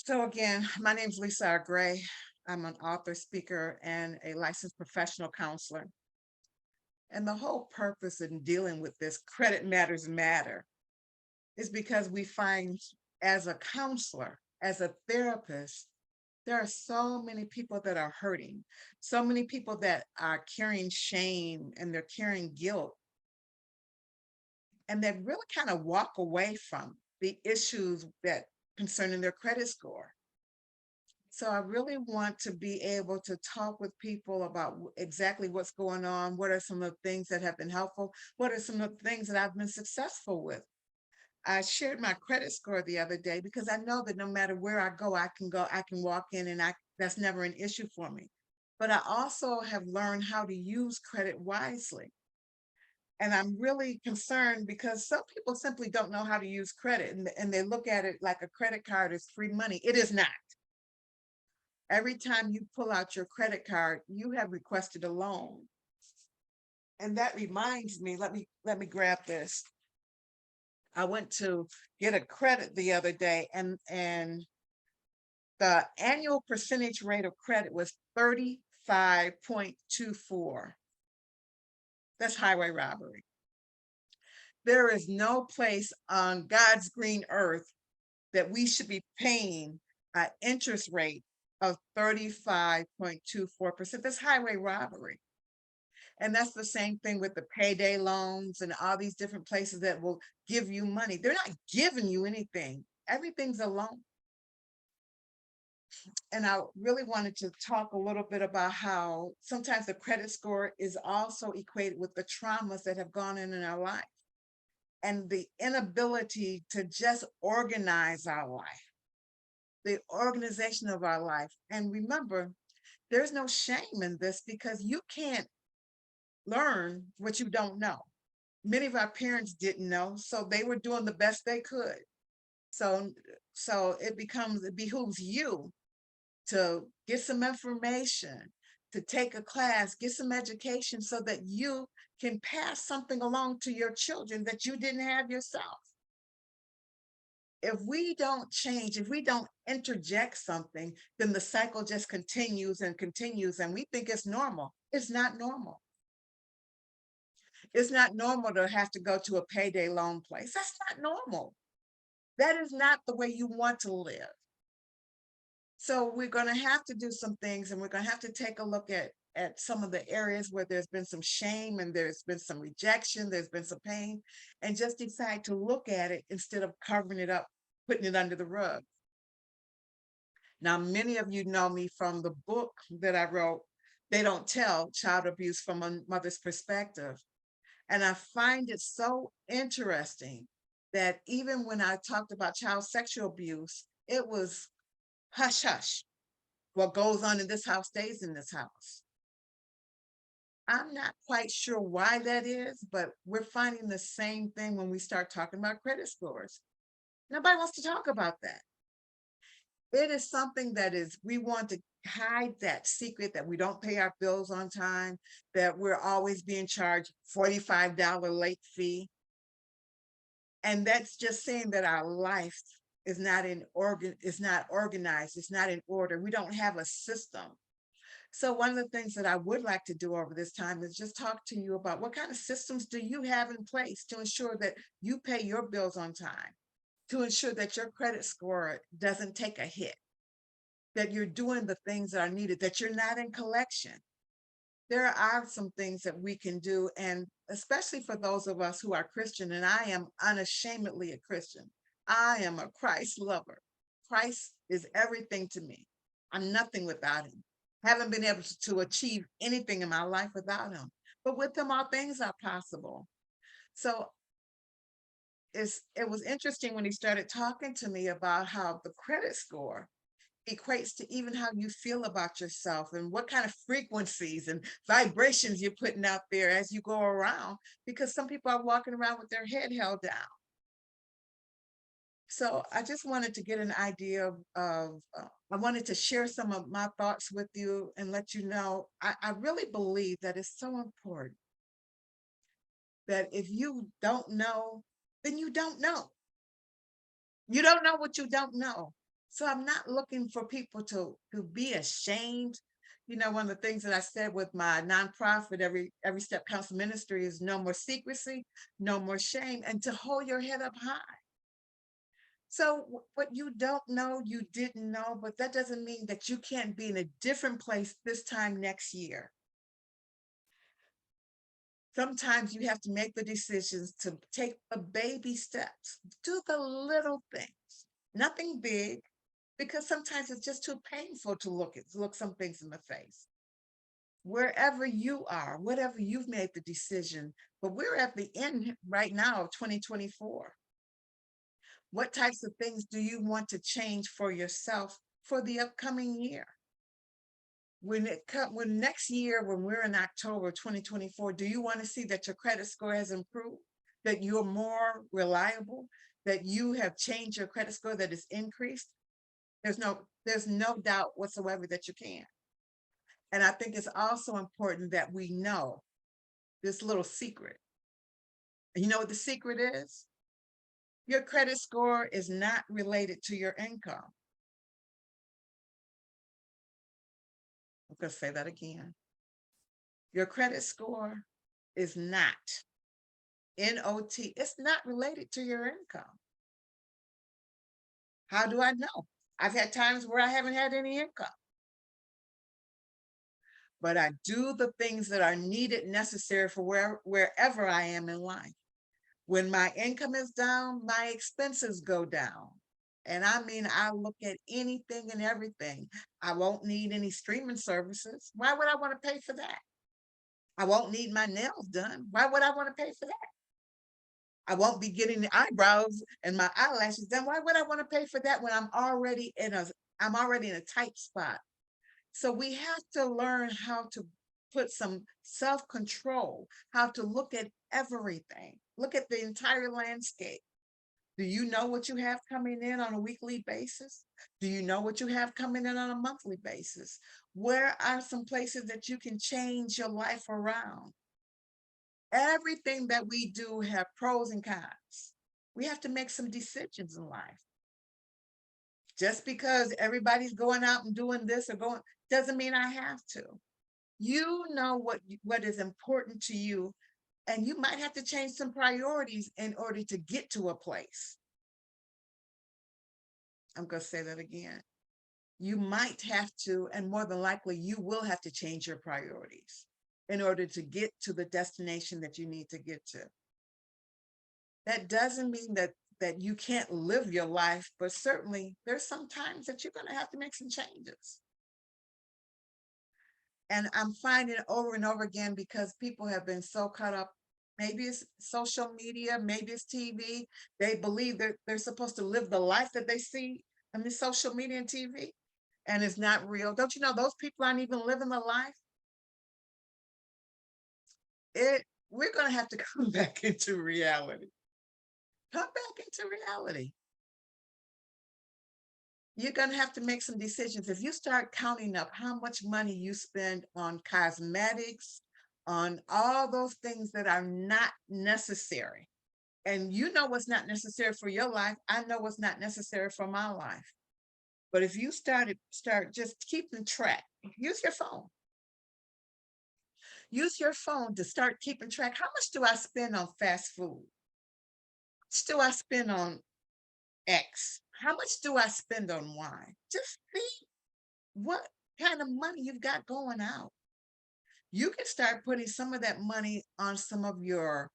So again, my name is Lisa R. Gray. I'm an author, speaker, and a licensed professional counselor. And the whole purpose in dealing with this credit matters matter is because we find as a counselor, as a therapist, there are so many people that are hurting, so many people that are carrying shame and they're carrying guilt, and they really kind of walk away from the issues that concerning their credit score. So I really want to be able to talk with people about exactly what's going on. What are some of the things that have been helpful? What are some of the things that I've been successful with? I shared my credit score the other day because I know that no matter where I can walk in and that's never an issue for me. But I also have learned how to use credit wisely. And I'm really concerned because some people simply don't know how to use credit and they look at it like a credit card is free money. It is not. Every time you pull out your credit card, you have requested a loan. And that reminds me, let me grab this. I went to get a credit the other day and the annual percentage rate of credit was 35.24. That's highway robbery. There is no place on God's green earth that we should be paying an interest rate of 35.24%. That's highway robbery. And that's the same thing with the payday loans and all these different places that will give you money. They're not giving you anything. Everything's a loan. And I really wanted to talk a little bit about how sometimes the credit score is also equated with the traumas that have gone in our life and the inability to just organize our life, the organization of our life. And remember, there's no shame in this because you can't learn what you don't know. Many of our parents didn't know, so they were doing the best they could. So, so it behooves you to get some information, to take a class, get some education so that you can pass something along to your children that you didn't have yourself. If we don't change, if we don't interject something, then the cycle just continues and continues, and we think it's normal. It's not normal. It's not normal to have to go to a payday loan place. That's not normal. That is not the way you want to live. So we're going to have to do some things and we're going to have to take a look at some of the areas where there's been some shame and there's been some rejection, there's been some pain, and just decide to look at it instead of covering it up, putting it under the rug. Now, many of you know me from the book that I wrote, They Don't Tell Child Abuse from a Mother's Perspective. And I find it so interesting that even when I talked about child sexual abuse, it was hush hush. What goes on in this house stays in this house. I'm not quite sure why that is, but we're finding the same thing when we start talking about credit scores. Nobody wants to talk about that. It is something that is, we want to hide that secret that we don't pay our bills on time, that we're always being charged $45 late fee. And that's just saying that our life is not organized, it's not in order. We don't have a system. So one of the things that I would like to do over this time is just talk to you about what kind of systems do you have in place to ensure that you pay your bills on time, to ensure that your credit score doesn't take a hit, that you're doing the things that are needed, that you're not in collection. There are some things that we can do, and especially for those of us who are Christian, and I am unashamedly a Christian. I am a Christ lover. Christ is everything to me. I'm nothing without him. Haven't been able to achieve anything in my life without him. But with him, all things are possible. So it was interesting when he started talking to me about how the credit score equates to even how you feel about yourself and what kind of frequencies and vibrations you're putting out there as you go around, because some people are walking around with their head held down. So I just wanted to get an idea I wanted to share some of my thoughts with you and let you know, I really believe that it's so important that if you don't know, then you don't know. You don't know what you don't know. So I'm not looking for people to be ashamed. You know, one of the things that I said with my nonprofit, every step counts ministry, is no more secrecy, no more shame, and to hold your head up high. So what you don't know, you didn't know, but that doesn't mean that you can't be in a different place this time next year. Sometimes you have to make the decisions to take the baby steps, do the little things, nothing big, because sometimes it's just too painful to look some things in the face. Wherever you are, whatever you've made the decision, but we're at the end right now of 2024. What types of things do you want to change for yourself for the upcoming year? When next year, when we're in October 2024, do you want to see that your credit score has improved, that you're more reliable, that you have changed your credit score, that it's increased? There's no doubt whatsoever that you can. And I think it's also important that we know this little secret. And you know what the secret is? Your credit score is not related to your income. I'm going to say that again. Your credit score is not, N-O-T, it's not related to your income. How do I know? I've had times where I haven't had any income, but I do the things that are needed, necessary for wherever I am in life. When my income is down, my expenses go down. And I mean, I look at anything and everything. I won't need any streaming services. Why would I want to pay for that? I won't need my nails done. Why would I want to pay for that? I won't be getting the eyebrows and my eyelashes done. Why would I want to pay for that when I'm already in a tight spot? So we have to learn how to put some self-control, how to look at everything, look at the entire landscape. Do you know what you have coming in on a weekly basis? Do you know what you have coming in on a monthly basis? Where are some places that you can change your life around? Everything that we do have pros and cons. We have to make some decisions in life. Just because everybody's going out and doing this or going, doesn't mean I have to. You know what is important to you, and you might have to change some priorities in order to get to a place. I'm going to say that again. You might have to, and more than likely, you will have to change your priorities in order to get to the destination that you need to get to. That doesn't mean that you can't live your life, but certainly there's some times that you're going to have to make some changes. And I'm finding it over and over again because people have been so caught up. Maybe it's social media, maybe it's TV. They believe that they're supposed to live the life that they see on the social media and TV, and it's not real. Don't you know those people aren't even living the life? We're going to have to come back into reality. Come back into reality. You're going to have to make some decisions. If you start counting up how much money you spend on cosmetics, on all those things that are not necessary, and you know what's not necessary for your life, I know what's not necessary for my life. But if you start just keeping track, use your phone. Use your phone to start keeping track. How much do I spend on fast food? How much do I spend on X? How much do I spend on Y? Just see what kind of money you've got going out. You can start putting some of that money on some of your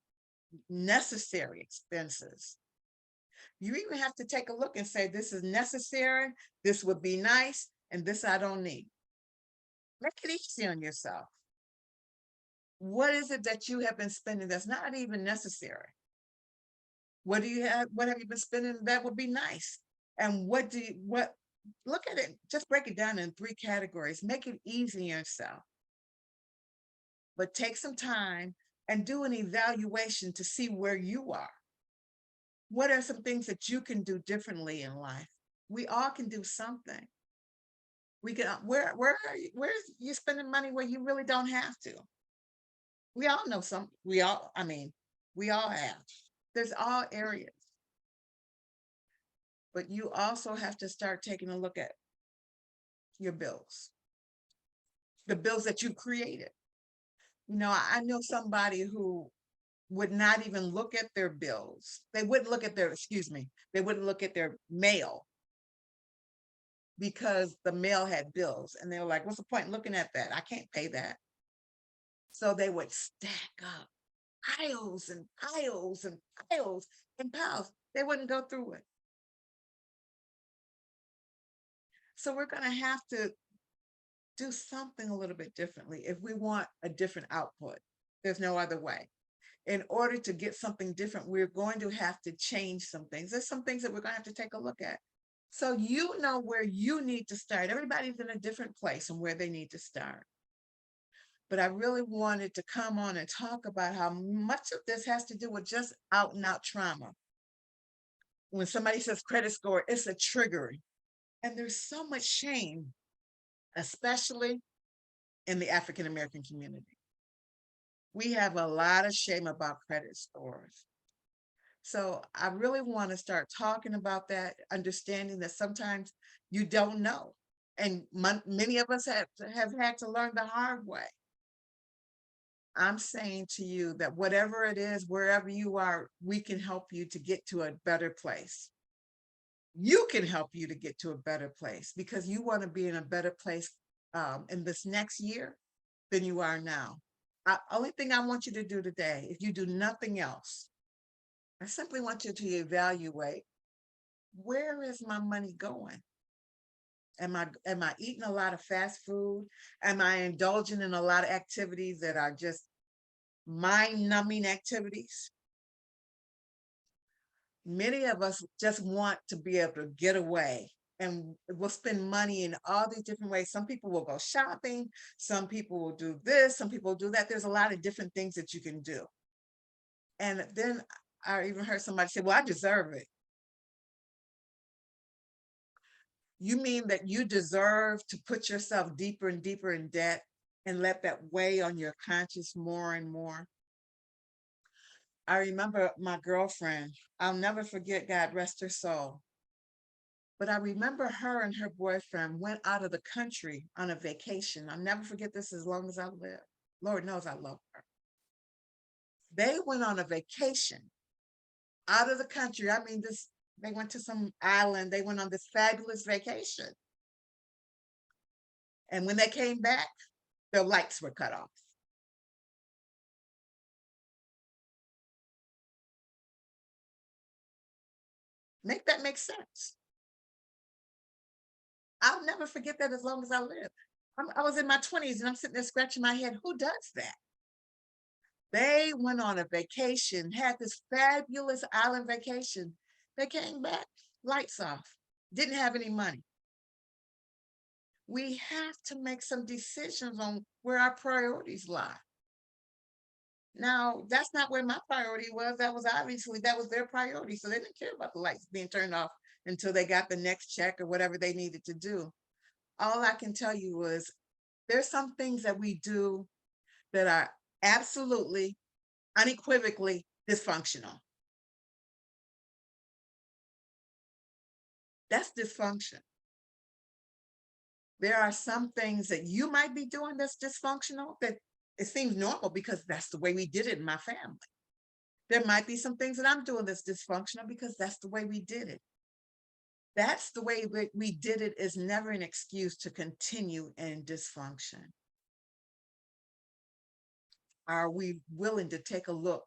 necessary expenses. You even have to take a look and say, this is necessary, this would be nice, and this I don't need. Make it easy on yourself. What is it that you have been spending that's not even necessary? What have you been spending that would be nice? And look at it, just break it down in 3 categories. Make it easy on yourself. But take some time and do an evaluation to see where you are. What are some things that you can do differently in life? We all can do something. We can, where are you spending money where you really don't have to? We all know we all have. There's all areas. but you also have to start taking a look at your bills, the bills that you created. I know somebody who would not even look at their bills. They wouldn't look at their, excuse me, they wouldn't look at their mail because the mail had bills. And they were like, what's the point in looking at that? I can't pay that. So they would stack up piles and piles and piles and piles. They wouldn't go through it. So we're going to have to do something a little bit differently if we want a different output. There's no other way. In order to get something different, we're going to have to change some things. There's some things that we're going to have to take a look at. So you know where you need to start. Everybody's in a different place and where they need to start. But I really wanted to come on and talk about how much of this has to do with just out and out trauma. When somebody says credit score, it's a trigger. And there's so much shame, especially in the African American community. We have a lot of shame about credit scores. So I really want to start talking about that, understanding that sometimes you don't know. And many of us have had to learn the hard way. I'm saying to you that whatever it is, wherever you are, we can help you to get to a better place. You can help you to get to a better place because you want to be in a better place in this next year than you are now. Only thing I want you to do today, if you do nothing else, I simply want you to evaluate, where is my money going? Am I eating a lot of fast food? Am I indulging in a lot of activities that are just mind-numbing activities? Many of us just want to be able to get away, and we'll spend money in all these different ways. Some people will go shopping, some people will do this, some people will do that. There's a lot of different things that you can do. And then I even heard somebody say, well, I deserve it. You mean that you deserve to put yourself deeper and deeper in debt and let that weigh on your conscience more and more? I remember my girlfriend, I'll never forget, God rest her soul. But I remember her and her boyfriend went out of the country on a vacation. I'll never forget this as long as I live. Lord knows I love her. They went on a vacation out of the country. I mean, they went to some island. They went on this fabulous vacation. And when they came back, their lights were cut off. Make that make sense. I'll never forget that as long as I live. I was in my 20s and I'm sitting there scratching my head. Who does that? They went on a vacation, had this fabulous island vacation. They came back, lights off, didn't have any money. We have to make some decisions on where our priorities lie. Now, that's not where my priority was. That was their priority. So they didn't care about the lights being turned off until they got the next check or whatever they needed to do. All I can tell you is there's some things that we do that are absolutely, unequivocally dysfunctional. That's dysfunction. There are some things that you might be doing that's dysfunctional that it seems normal because that's the way we did it in my family. There might be some things that I'm doing that's dysfunctional because that's the way we did it. That's the way we did it is never an excuse to continue in dysfunction. Are we willing to take a look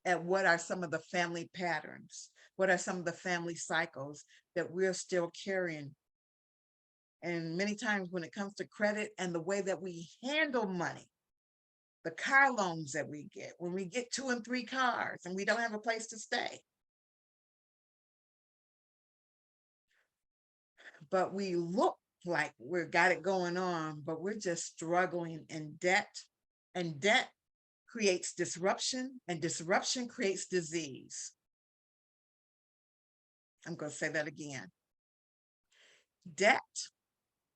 at what are some of the family patterns? What are some of the family cycles that we're still carrying? And many times when it comes to credit and the way that we handle money, the car loans that we get, when we get 2 and 3 cars and we don't have a place to stay, but we look like we've got it going on, but we're just struggling in debt, and debt creates disruption, and disruption creates disease. I'm going to say that again. Debt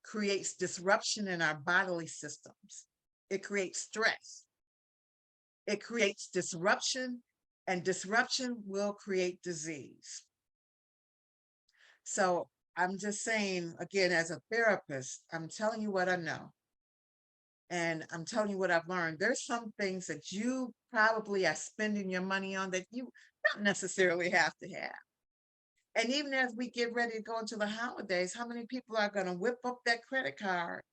creates disruption in our bodily systems. It creates stress. It creates disruption, and disruption will create disease. So I'm just saying, again, as a therapist, I'm telling you what I know. And I'm telling you what I've learned. There's some things that you probably are spending your money on that you don't necessarily have to have. And even as we get ready to go into the holidays, how many people are going to whip up that credit card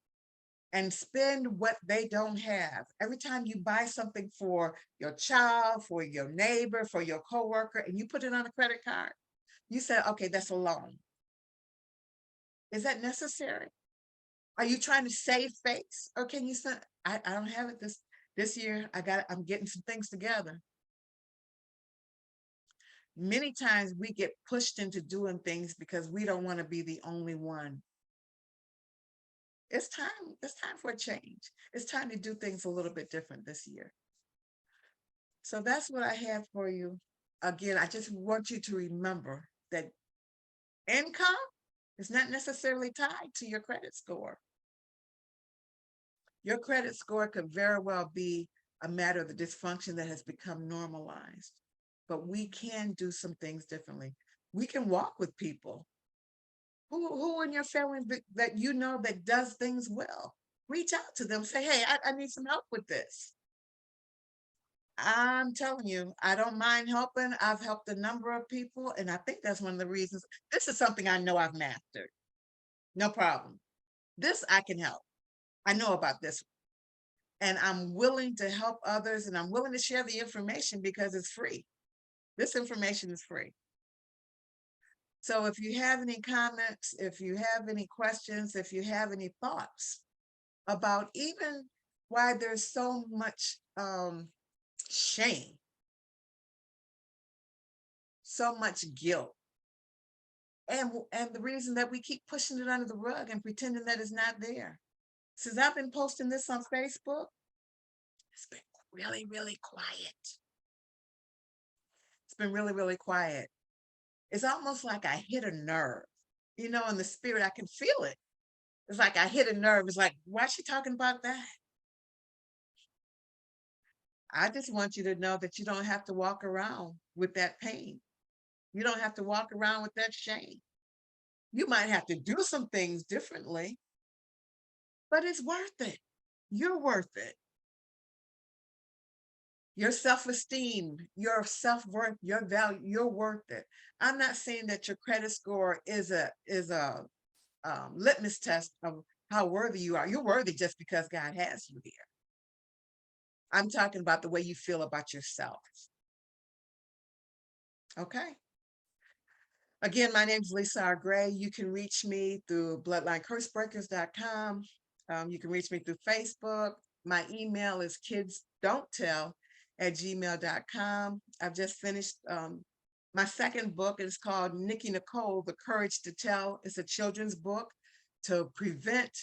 and spend what they don't have? Every time you buy something for your child, for your neighbor, for your coworker, and you put it on a credit card, you say, okay, that's a loan. Is that necessary? Are you trying to save face? Or can you say, I don't have it this year. I'm getting some things together. Many times we get pushed into doing things because we don't want to be the only one. It's time for a change. It's time to do things a little bit different this year. So that's what I have for you. Again, I just want you to remember that income is not necessarily tied to your credit score. Your credit score could very well be a matter of the dysfunction that has become normalized. But we can do some things differently. We can walk with people who in your family that you know that does things well. Reach out to them, say, hey, I need some help with this. I'm telling you, I don't mind helping. I've helped a number of people, and I think that's one of the reasons. This is something I know I've mastered. No problem. This I can help. I know about this, and I'm willing to help others, and I'm willing to share the information because it's free. This information is free. So if you have any comments, if you have any questions, if you have any thoughts about even why there's so much shame, so much guilt, and the reason that we keep pushing it under the rug and pretending that it's not there. Since I've been posting this on Facebook, it's been really, really quiet. It's been really, really quiet. It's almost like I hit a nerve. In the spirit, I can feel it. It's like I hit a nerve. It's like, why is she talking about that? I just want you to know that you don't have to walk around with that pain. You don't have to walk around with that shame. You might have to do some things differently, but it's worth it. You're worth it. Your self-esteem, your self-worth, your value, you're worth it. I'm not saying that your credit score is a litmus test of how worthy you are. You're worthy just because God has you here. I'm talking about the way you feel about yourself. Okay. Again, my name is Lisa R. Gray. You can reach me through bloodlinecursebreakers.com. You can reach me through Facebook. My email is kidsdon'ttell@gmail.com. I've just finished my second book. It's called Nikki Nicole, The Courage to Tell. It's a children's book to prevent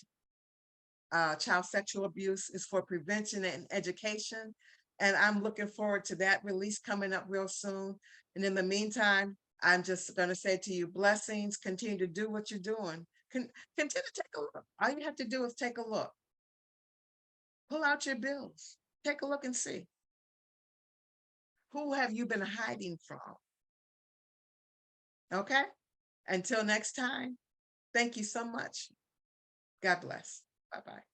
child sexual abuse. Is for prevention and education. And I'm looking forward to that release coming up real soon. And in the meantime, I'm just going to say to you, blessings, continue to do what you're doing. Continue to take a look. All you have to do is take a look. Pull out your bills. Take a look and see. Who have you been hiding from? Okay? Until next time, thank you so much. God bless. Bye-bye.